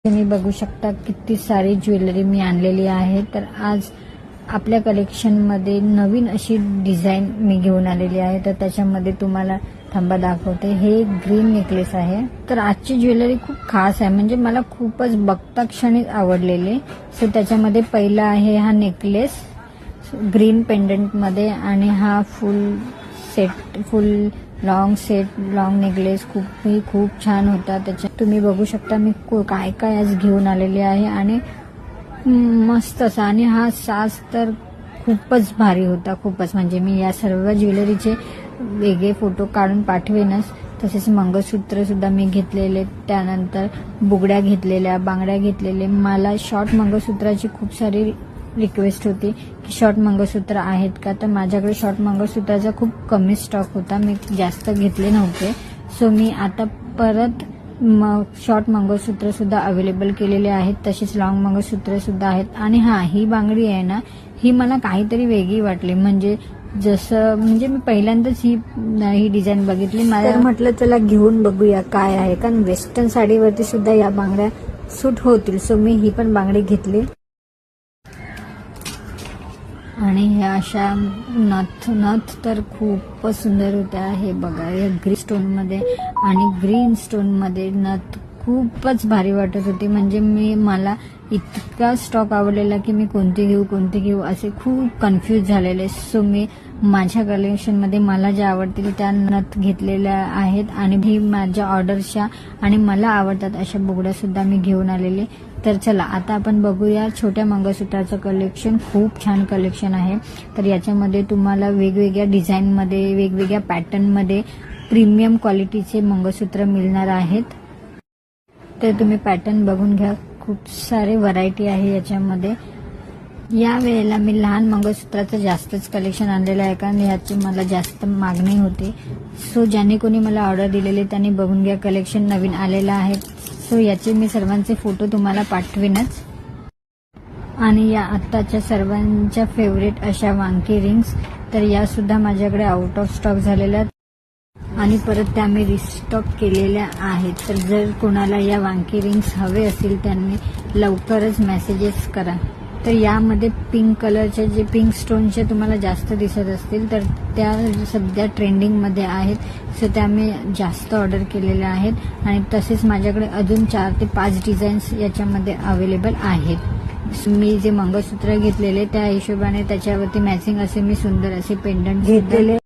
तुम्ही बघू शकता किती सारी ज्वेलरी मी आणलेली आहे। तर आज आपल्या कलेक्शन मध्ये नवीन अशी डिझाइन मी घेऊन आलेली आहे। तर त्याच्यामध्ये तुम्हाला थांबा दाखवते। हे ग्रीन नेकलेस आहे। तर आजची ज्वेलरी खूप खास आहे, म्हणजे मला खूपच बघता क्षणीच आवडलेले। सो त्याच्यामध्ये पहिला आहे हा नेकलेस ग्रीन पेंडंट मध्ये, आणि हा फुल सेट फुल लॉन्ग सेट लॉन्ग नेकलेस खूप छान होता। त्याच्यात तुम्ही बघू शकता मी काय काय आज घेऊन आलेले आहे, आणि मस्त असा। आणि हा साज तर खूपच भारी होता, खूपच। म्हणजे मी या सर्व ज्वेलरीचे वेगळे फोटो काढून पाठवेनच। तसेच मंगळसूत्र सुद्धा मी घेतलेले, त्यानंतर बुगड्या घेतलेल्या, बांगड्या घेतलेले। मला शॉर्ट मंगळसूत्राची खूप सारी रिक्वेस्ट होती की शॉर्ट मंगळसूत्र आहेत का, तर माझ्याकडे शॉर्ट मंगळसूत्राचा खूप कमी स्टॉक होता, मी जास्त घेतले नव्हते। सो मी आता परत शॉर्ट मंगळसूत्र सुद्धा अवेलेबल केलेले आहेत, तसेच लॉंग मंगळसूत्र सुद्धा आहेत। आणि ही बांगडी आहे ना, ही मला काहीतरी वेगळी वाटली, म्हणजे जसं म्हणजे मी पहिल्यांदाच ही डिझाइन बघितली। मला म्हटलं चला घेऊन बघूया काय आहे, कारण वेस्टर्न साडीवरती सुद्धा या बांगड्या सूट होतील। सो मी ही पण बांगडी घेतली, आणि ह्या अशा नथ तर खूपच सुंदर होत्या। हे बघा, या ग्रीन स्टोन मध्ये आणि ग्रीन स्टोन मध्ये नथ खूपच भारी वाटत होती। म्हणजे मला इतका स्टॉक आवडलेला की मी कोणती घेऊ असे खूप कन्फ्यूज झालेले। सो मी माझ्या कलेक्शन मध्ये मला ज्या आवडतील त्या नथ घेतलेल्या आहेत, आणि ही माझ्या ऑर्डरच्या आणि मला आवडतात अशा बुगड्या सुद्धा मी घेऊन आलेले। तर चला आता आपण बघूया छोट्या मंगळसूत्राचं कलेक्शन। खूप छान कलेक्शन आहे। तर याच्यामध्ये तुम्हाला वेगवेगळ्या डिझाइन मध्ये, वेगवेगळ्या पॅटर्न मध्ये प्रीमियम क्वालिटीचे मंगळसूत्र मिळणार आहेत। तर तुम्ही पॅटर्न बघून घ्या, खूप सारे व्हरायटी आहे याच्यामध्ये। या वेळेला मी लहान मंगळसूत्राचं जास्तच कलेक्शन आणलेलं आहे, कारण याची मला जास्त मागणी होती। सो ज्यांनी कोणी मला ऑर्डर दिलेली त्यांनी बघून घ्या, कलेक्शन नवीन आलेलं आहे। सो याचे मी सर्वांचे फोटो तुम्हाला पाठवेनच। आणि या आत्ताच्या सर्वांच्या फेवरेट अशा वांकी रिंग्स, तर या सुद्धा माझ्याकडे आउट ऑफ स्टॉक झालेल्या, आणि परत त्या मी रिस्टॉक केलेल्या आहेत। तर जर कोणाला या वांकी रिंग्स हवे असतील त्यांनी लवकरच मेसेजेस करा। तर यामध्ये पिंक कलरचे जे पिंक स्टोनचे तुम्हाला जास्त दिसत असतील, तर त्या सध्या ट्रेंडिंग मध्ये आहेत। सो त्या मी जास्त ऑर्डर केलेल्या आहेत, आणि तसेच माझ्याकडे अजून 4 ते 5 डिझाईन्स याच्यामध्ये अवेलेबल आहेत। मी जे मंगळसूत्र घेतलेले त्या हिशोबाने त्याच्यावरती मॅचिंग असे मी सुंदर असे पेंडंट घेतलेले,